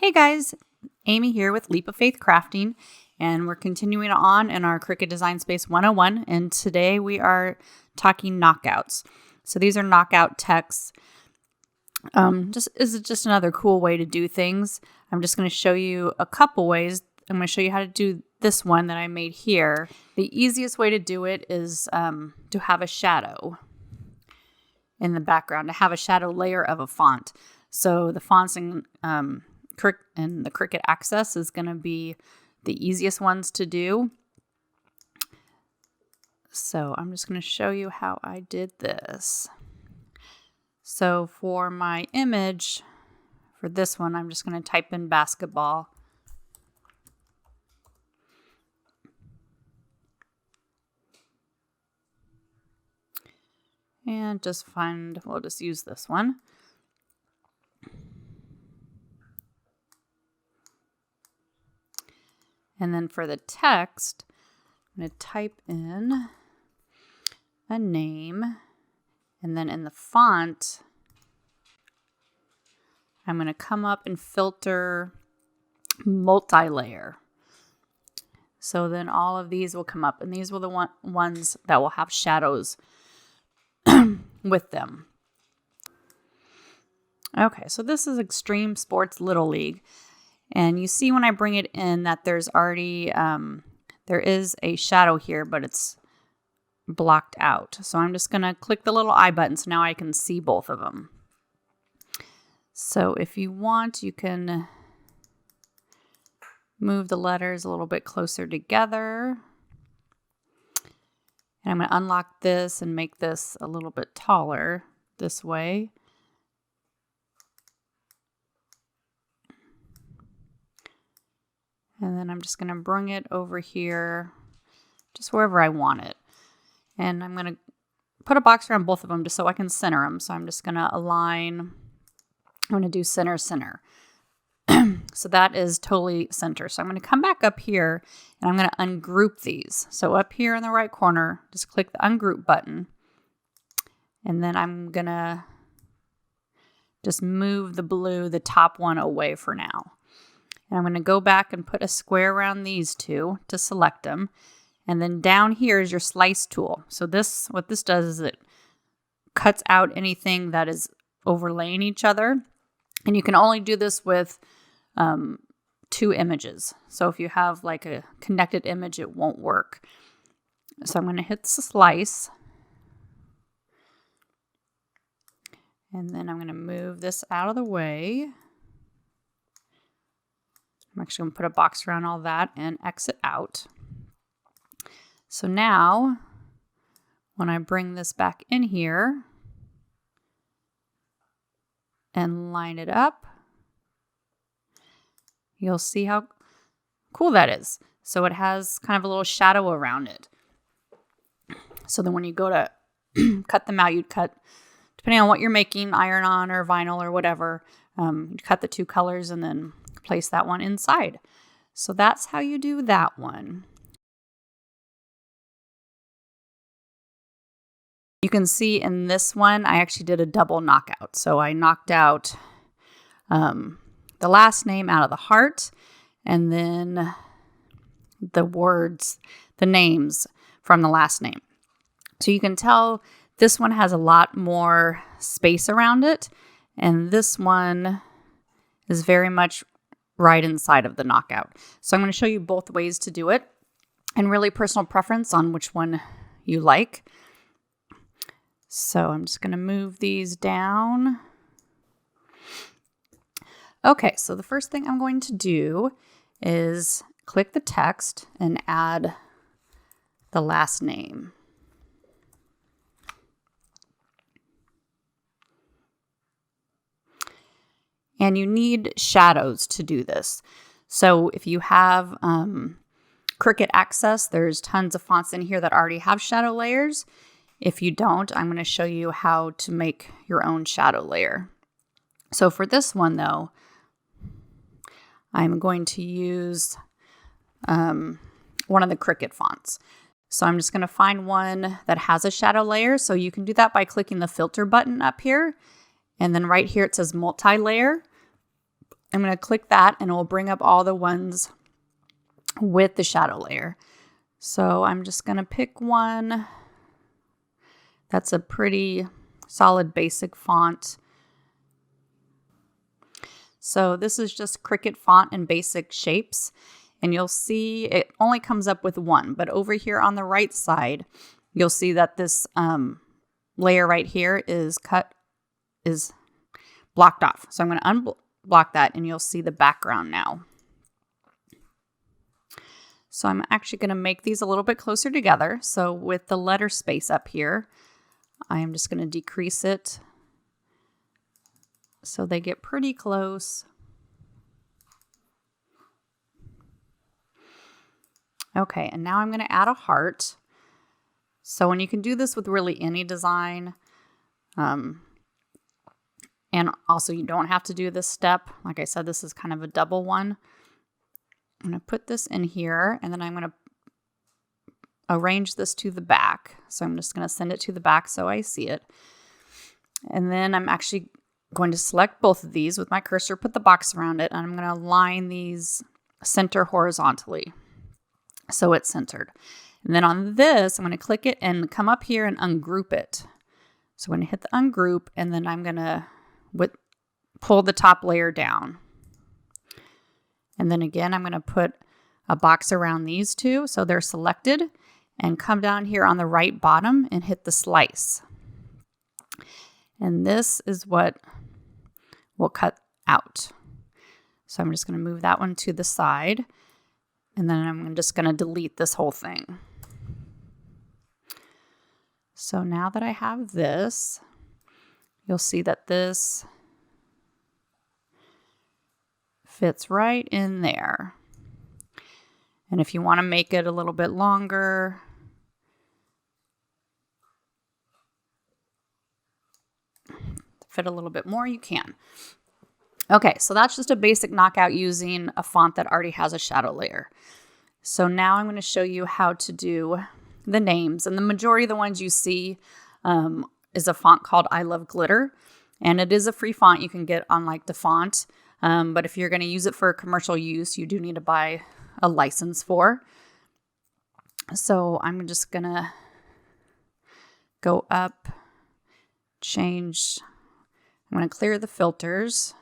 Hey guys, Amy here with Leap of Faith Crafting, and we're continuing on in our Cricut Design Space 101, and today we are talking knockouts. So these are knockout texts. This is just another cool way to do things. I'm just going to show you a couple ways. I'm going to show you how to do this one that I made here. The easiest way to do it is to have a shadow in the background, to have a shadow layer of a font. So the fonts in the Cricut Access is going to be the easiest ones to do. So I'm just going to show you how I did this. So for my image, for this one, I'm just going to type in basketball. And we'll just use this one. And then for the text, I'm going to type in a name. And then in the font, I'm going to come up and filter multi-layer. So then all of these will come up. And these will the ones that will have shadows with them. Okay, so this is Extreme Sports Little League. And you see when I bring it in that there's already, there is a shadow here, but it's blocked out. So I'm just going to click the little eye button so now I can see both of them. So if you want, you can move the letters a little bit closer together. And I'm going to unlock this and make this a little bit taller this way. And then I'm just going to bring it over here, just wherever I want it. And I'm going to put a box around both of them just so I can center them. So I'm just going to align. I'm going to do center, center. So that is totally center. So I'm going to come back up here and I'm going to ungroup these. So up here in the right corner, just click the ungroup button. And then I'm going to just move the blue, the top one, away for now. And I'm going to go back and put a square around these two to select them. And then down here is your slice tool. So what this does is it cuts out anything that is overlaying each other. And you can only do this with two images. So if you have like a connected image, it won't work. So I'm going to hit the slice. And then I'm going to move this out of the way. I'm actually going to put a box around all that and exit out. So now, when I bring this back in here and line it up, you'll see how cool that is. So it has kind of a little shadow around it. So then when you go to cut them out, you'd cut, depending on what you're making, iron-on or vinyl or whatever, you'd cut the two colors and then place that one inside. So that's how you do that one. You can see in this one, I actually did a double knockout. So I knocked out the last name out of the heart and then the words, the names from the last name. So you can tell this one has a lot more space around it. And this one is very much right inside of the knockout. So I'm going to show you both ways to do it and really personal preference on which one you like. So I'm just going to move these down. Okay, so the first thing I'm going to do is click the text and add the last name. And you need shadows to do this. So if you have Cricut Access, there's tons of fonts in here that already have shadow layers. If you don't, I'm going to show you how to make your own shadow layer. So for this one, though, I'm going to use one of the Cricut fonts. So I'm just going to find one that has a shadow layer. So you can do that by clicking the filter button up here. And then right here it says multi-layer. I'm going to click that and it will bring up all the ones with the shadow layer. So I'm just going to pick one that's a pretty solid basic font. So this is just Cricut font and basic shapes. And you'll see it only comes up with one. But over here on the right side, you'll see that this layer right here is blocked off. So I'm going to unblock that and you'll see the background now. So I'm actually going to make these a little bit closer together. So with the letter space up here, I am just going to decrease it so they get pretty close. Okay, and now I'm going to add a heart. So when you can do this with really any design, and also you don't have to do this step. Like I said, this is kind of a double one. I'm going to put this in here and then I'm going to arrange this to the back. So I'm just going to send it to the back so I see it. And then I'm actually going to select both of these with my cursor, put the box around it, and I'm going to align these center horizontally so it's centered. And then on this, I'm going to click it and come up here and ungroup it. So I'm going to hit the ungroup and then I'm going to pull the top layer down. And then again, I'm going to put a box around these two so they're selected and come down here on the right bottom and hit the slice. And this is what we'll cut out. So I'm just going to move that one to the side and then I'm just going to delete this whole thing. So now that I have this, you'll see that this fits right in there. And if you want to make it a little bit longer, fit a little bit more, you can. Okay, so that's just a basic knockout using a font that already has a shadow layer. So now I'm going to show you how to do the names. And the majority of the ones you see is a font called I Love Glitter. And it is a free font you can get on like the font. But if you're going to use it for commercial use, you do need to buy a license for. So I'm just going to go up, change. I'm going to clear the filters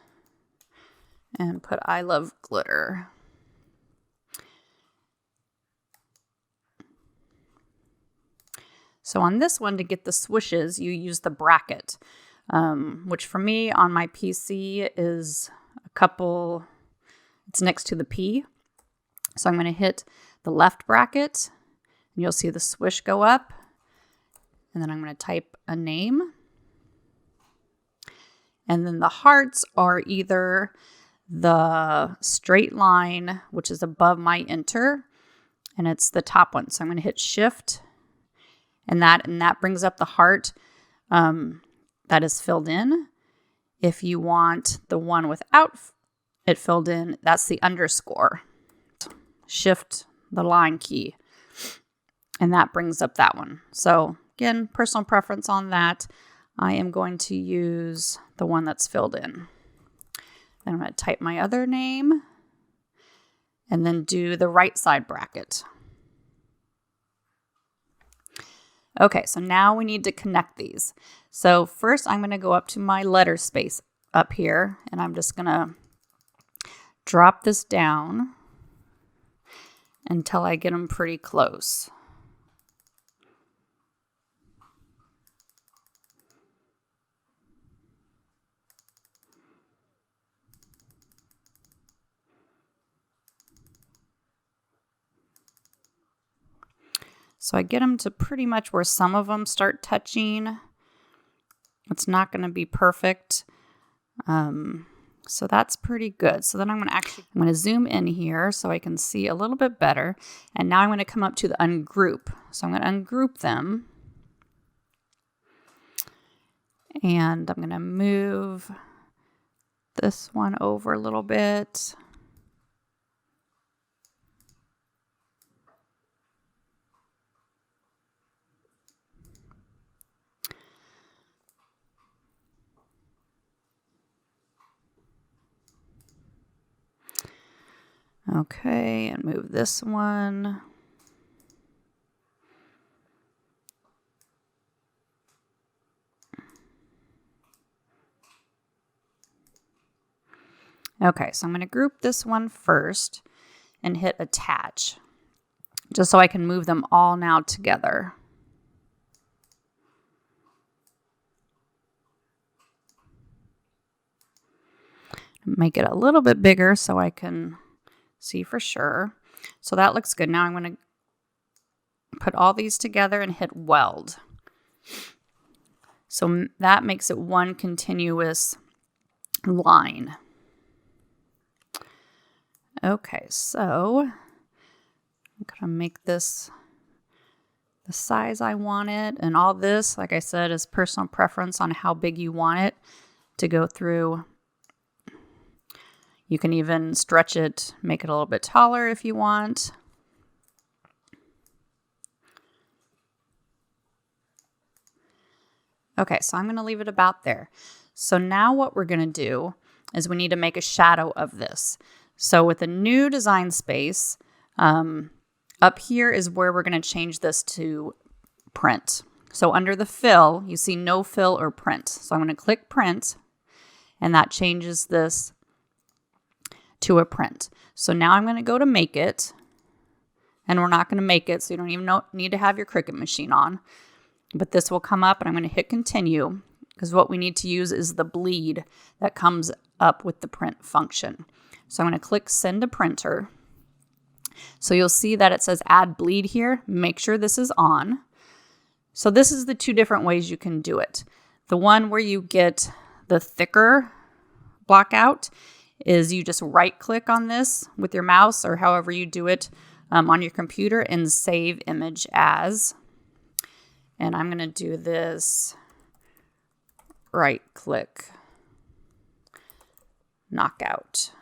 and put I Love Glitter. So on this one, to get the swishes, you use the bracket, which for me on my PC is it's next to the P. So I'm going to hit the left bracket and you'll see the swish go up. And then I'm going to type a name. And then the hearts are either the straight line, which is above my enter, and it's the top one. So I'm going to hit Shift and that brings up the heart that is filled in. If you want the one without it filled in, that's the underscore. Shift the line key, and that brings up that one. So again, personal preference on that. I am going to use the one that's filled in. Then I'm going to type my other name and then do the right side bracket. Okay, so now we need to connect these. So first I'm going to go up to my letter space up here and I'm just going to drop this down until I get them pretty close. So I get them to pretty much where some of them start touching. It's not going to be perfect. So that's pretty good. So then I'm going to zoom in here so I can see a little bit better. And now I'm going to come up to the ungroup. So I'm going to ungroup them. And I'm going to move this one over a little bit. Okay, and move this one. Okay, so I'm going to group this one first and hit attach, just so I can move them all now together. Make it a little bit bigger so I can see for sure. So that looks good. Now I'm going to put all these together and hit weld. So that makes it one continuous line. Okay, so I'm going to make this the size I want it. And all this, like I said, is personal preference on how big you want it to go through. You can even stretch it, make it a little bit taller if you want. Okay, so I'm going to leave it about there. So now what we're going to do is we need to make a shadow of this. So with a new design space, up here is where we're going to change this to print. So under the fill, you see no fill or print. So I'm going to click print, and that changes this to a print. So now I'm going to go to make it, and we're not going to make it, so you don't even need to have your Cricut machine on. But this will come up, and I'm going to hit continue, because what we need to use is the bleed that comes up with the print function. So I'm going to click send to printer. So you'll see that it says add bleed here. Make sure this is on. So this is the two different ways you can do it. The one where you get the thicker block out is you just right click on this with your mouse or however you do it on your computer and save image as. And I'm going to do this right click knockout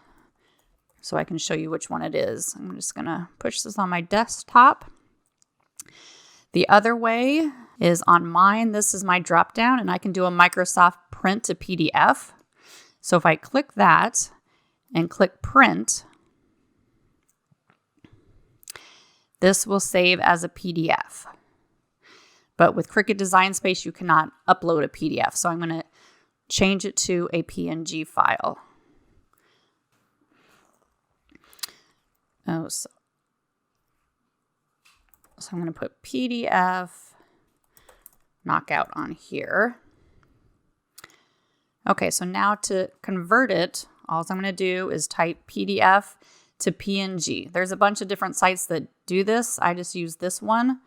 so I can show you which one it is. I'm just going to push this on my desktop. The other way is on mine. This is my drop down, and I can do a Microsoft print to PDF. So if I click that and click print, this will save as a PDF. But with Cricut Design Space, you cannot upload a PDF. So I'm going to change it to a PNG file. So I'm going to put PDF knockout on here. Okay, so now to convert it, all I'm going to do is type PDF to PNG. There's a bunch of different sites that do this. I just use this one.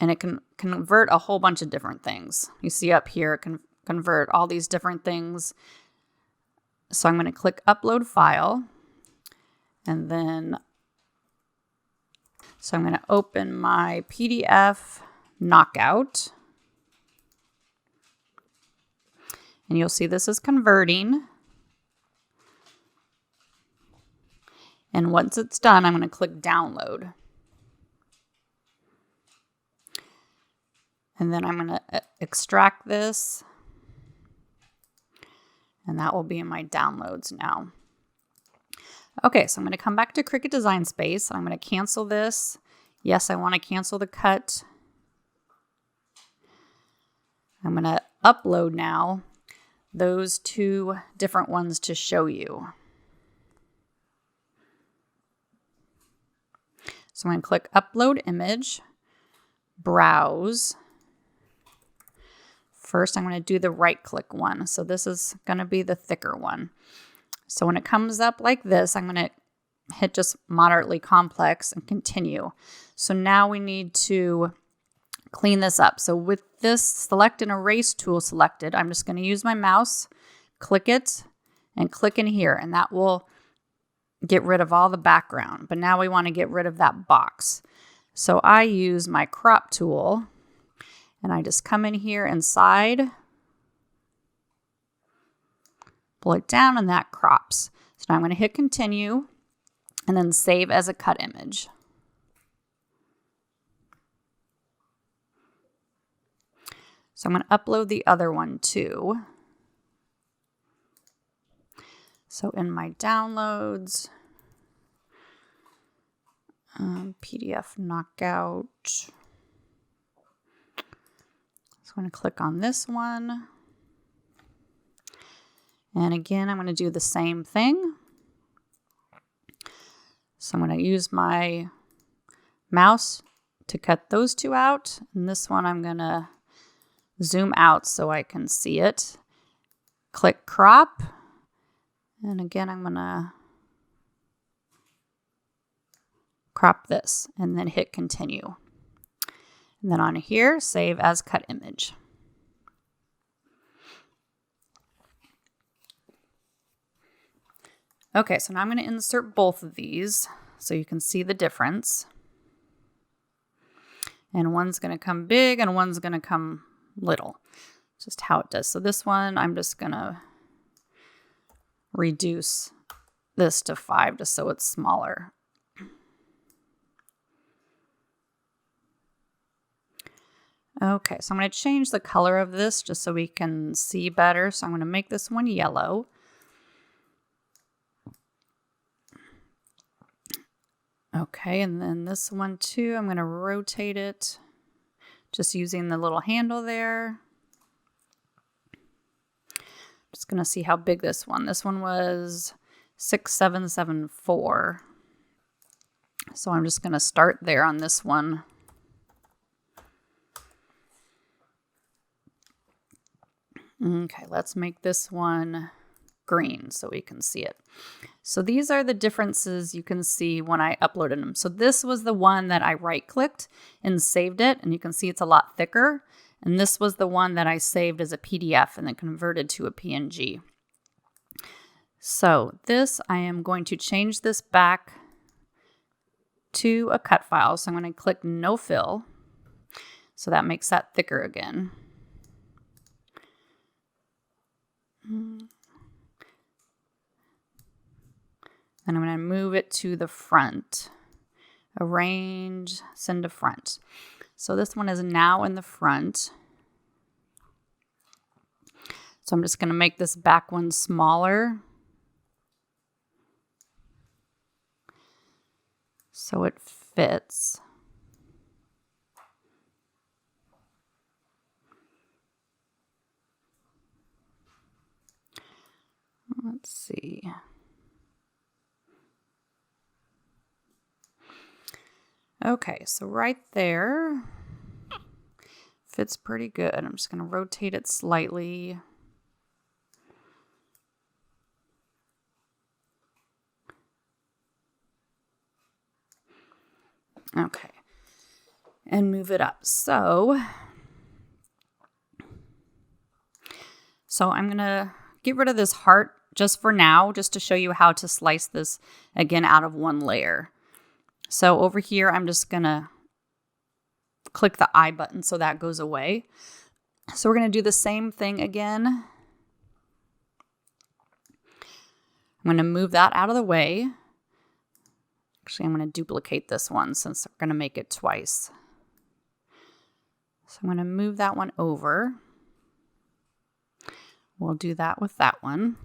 And it can convert a whole bunch of different things. You see up here, it can convert all these different things. So I'm going to click upload file. And then, so I'm going to open my PDF knockout. And you'll see this is converting. And once it's done, I'm going to click download. And then I'm going to extract this. And that will be in my downloads now. Okay, so I'm going to come back to Cricut Design Space. I'm going to cancel this. Yes, I want to cancel the cut. I'm going to upload now those two different ones to show you. So I'm going to click upload image, browse. First, I'm going to do the right click one. So this is going to be the thicker one. So when it comes up like this, I'm going to hit just moderately complex and continue. So now we need to clean this up. So with this select and erase tool selected, I'm just going to use my mouse, click it, and click in here. And that will get rid of all the background. But now we want to get rid of that box. So I use my crop tool. And I just come in here inside, pull it down, and that crops. So now I'm going to hit continue and then save as a cut image. So I'm going to upload the other one too. So in my downloads, PDF knockout. So I'm going to click on this one. And again, I'm going to do the same thing. So I'm going to use my mouse to cut those two out. And this one I'm going to zoom out so I can see it. Click crop. And again, I'm going to crop this and then hit continue. And then on here, save as cut image. Okay, so now I'm going to insert both of these so you can see the difference. And one's going to come big and one's going to come little. Just how it does. So this one, I'm just going to reduce this to 5 just so it's smaller. Okay, so I'm going to change the color of this just so we can see better. So I'm going to make this one yellow. Okay, and then this one too, I'm going to rotate it just using the little handle there. Just going to see how big this one was 6774. So I'm just going to start there on this one. Okay, let's make this one green so we can see it. So these are the differences you can see when I uploaded them. So this was the one that I right-clicked and saved it, and you can see it's a lot thicker. And this was the one that I saved as a PDF and then converted to a PNG. So this, I am going to change this back to a cut file. So I'm going to click no fill. So that makes that thicker again. And I'm going to move it to the front. Arrange, send to front. So this one is now in the front. So I'm just going to make this back one smaller. So it fits. Let's see. Okay, so right there fits pretty good. I'm just going to rotate it slightly. Okay, and move it up. So I'm going to get rid of this heart just for now, just to show you how to slice this again out of one layer. So over here, I'm just going to click the I button so that goes away. So we're going to do the same thing again. I'm going to move that out of the way. Actually, I'm going to duplicate this one since we're going to make it twice. So I'm going to move that one over. We'll do that with that one.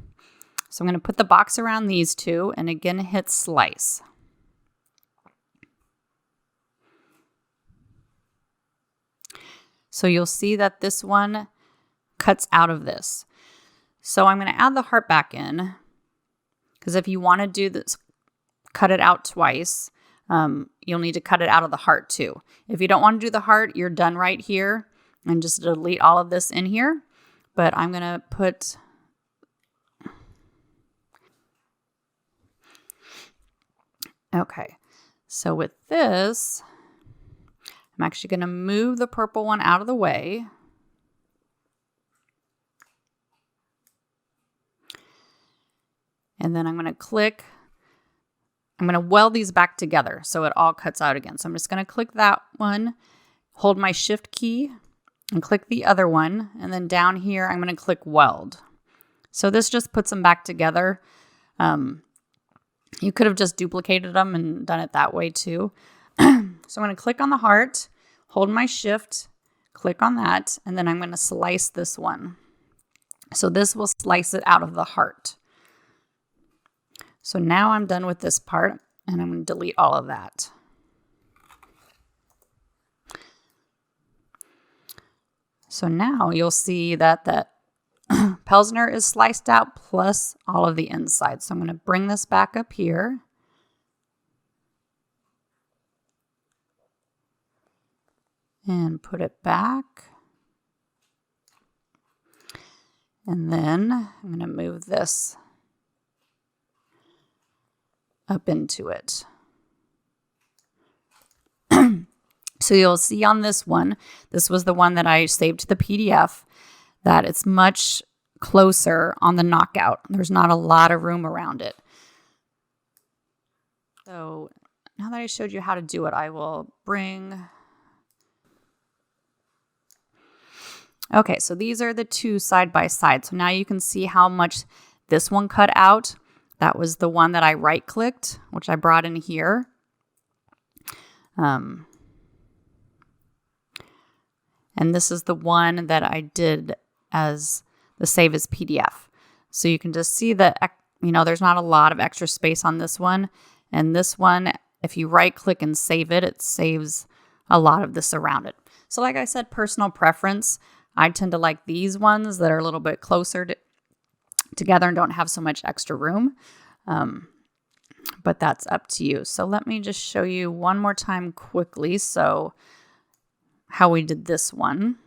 So I'm going to put the box around these two and again hit slice. So you'll see that this one cuts out of this. So I'm going to add the heart back in, because if you want to do this, cut it out twice, you'll need to cut it out of the heart too. If you don't want to do the heart, you're done right here and just delete all of this in here. But I'm going to put okay. So with this, I'm actually going to move the purple one out of the way. And then I'm going to click, I'm going to weld these back together so it all cuts out again. So I'm just going to click that one, hold my shift key and click the other one. And then down here, I'm going to click weld. So this just puts them back together. You could have just duplicated them and done it that way too. So I'm going to click on the heart, hold my shift, click on that, and then I'm going to slice this one. So this will slice it out of the heart. So now I'm done with this part, and I'm going to delete all of that. So now you'll see that the Pilsner is sliced out plus all of the inside. So I'm going to bring this back up here. And put it back. And then I'm going to move this up into it. So you'll see on this one, this was the one that I saved to the PDF, that it's much closer on the knockout. There's not a lot of room around it. So now that I showed you how to do it, I will bring... Okay, so these are the two side by side. So now you can see how much this one cut out. That was the one that I right-clicked, which I brought in here. And this is the one that I did as the save as PDF. So you can just see that, you know, there's not a lot of extra space on this one. And this one, if you right-click and save it, it saves a lot of this around it. So like I said, personal preference. I tend to like these ones that are a little bit closer together and don't have so much extra room. But that's up to you. So let me just show you one more time quickly. So how we did this one.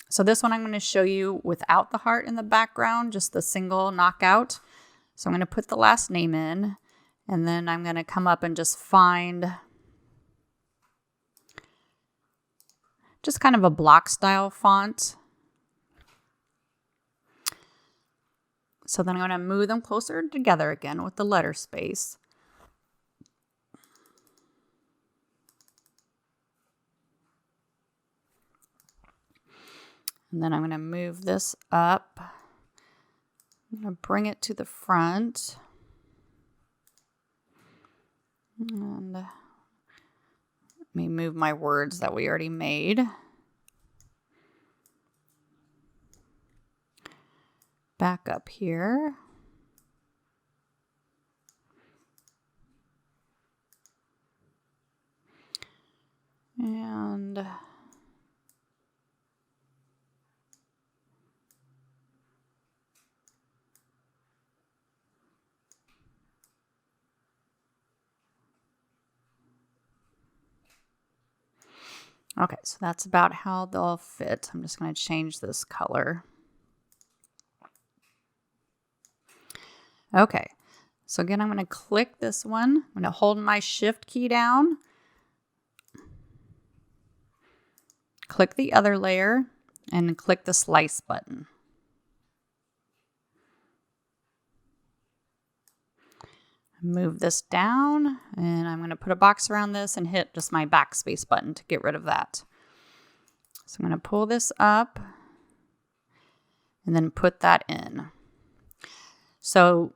So this one I'm going to show you without the heart in the background, just the single knockout. So I'm going to put the last name in, and then I'm going to come up and just find just kind of a block style font. So then I'm going to move them closer together again with the letter space. And then I'm going to move this up. I'm going to bring it to the front. And let me move my words that we already made. Back up here. And okay, so that's about how they'll fit. I'm just going to change this color. Okay, so again, I'm going to click this one. I'm going to hold my shift key down. Click the other layer and click the slice button. Move this down, and I'm going to put a box around this and hit just my backspace button to get rid of that. So I'm going to pull this up and then put that in. So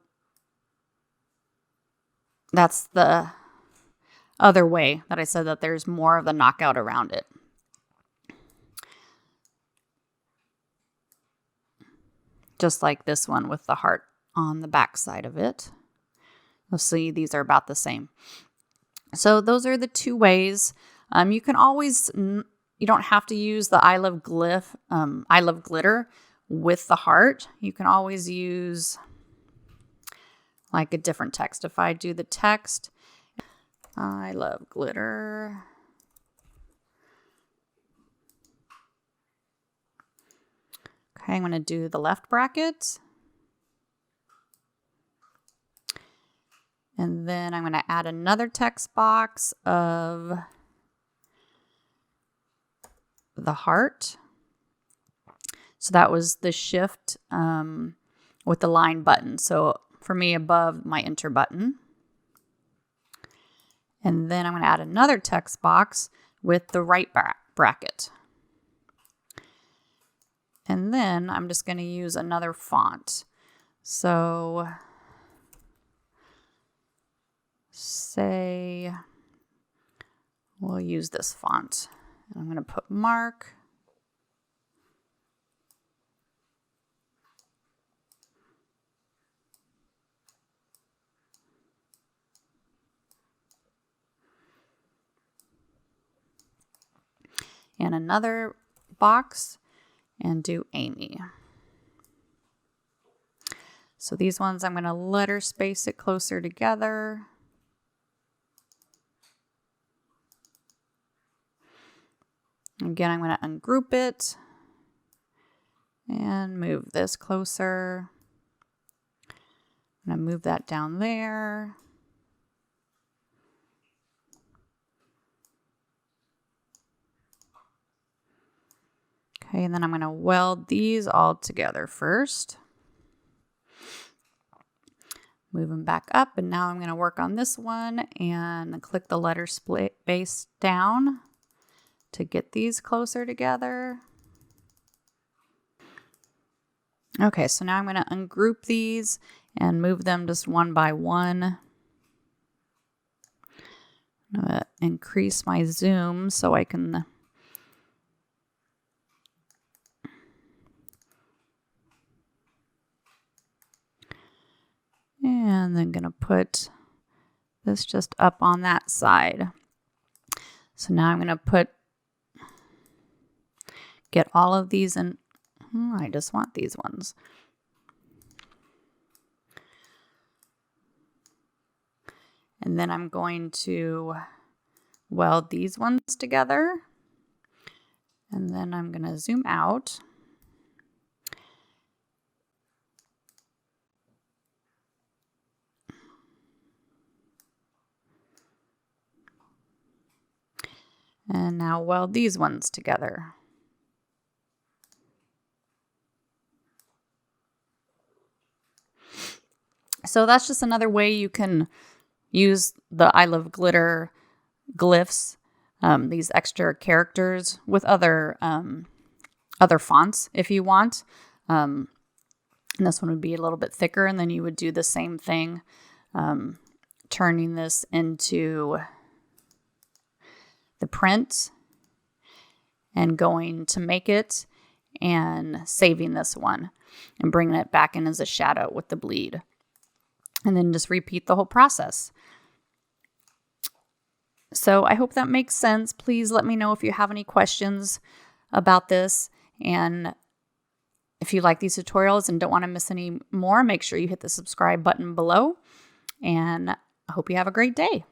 that's the other way that I said that there's more of the knockout around it. Just like this one with the heart on the back side of it. You'll see these are about the same. So those are the two ways. You can always, you don't have to use the I love glitter with the heart. You can always use like a different text. If I do the text, I love glitter. Okay, I'm going to do the left bracket. And then I'm going to add another text box of the heart. So that was the shift with the line button. So for me, above my enter button. And then I'm going to add another text box with the right bracket. And then I'm just going to use another font. So say we'll use this font. And I'm going to put Mark. and another box and do Amy. So these ones I'm going to letter space it closer together. Again, I'm going to ungroup it and move this closer. I'm going to move that down there. Okay, and then I'm going to weld these all together first. Move them back up, and now I'm going to work on this one and click the letter space down to get these closer together. Okay, so now I'm going to ungroup these and move them just one by one. I'm going to increase my zoom so I can and then going to put this just up on that side. So now I'm going to get all of these in. I just want these ones. And then I'm going to weld these ones together. And then I'm going to zoom out. And now weld these ones together. So that's just another way you can use the I Love Glitter glyphs, these extra characters with other fonts if you want. And this one would be a little bit thicker, and then you would do the same thing, turning this into the print and going to make it and saving this one and bringing it back in as a shadow with the bleed. And then just repeat the whole process. So I hope that makes sense. Please let me know if you have any questions about this. And if you like these tutorials and don't want to miss any more, make sure you hit the subscribe button below. And I hope you have a great day.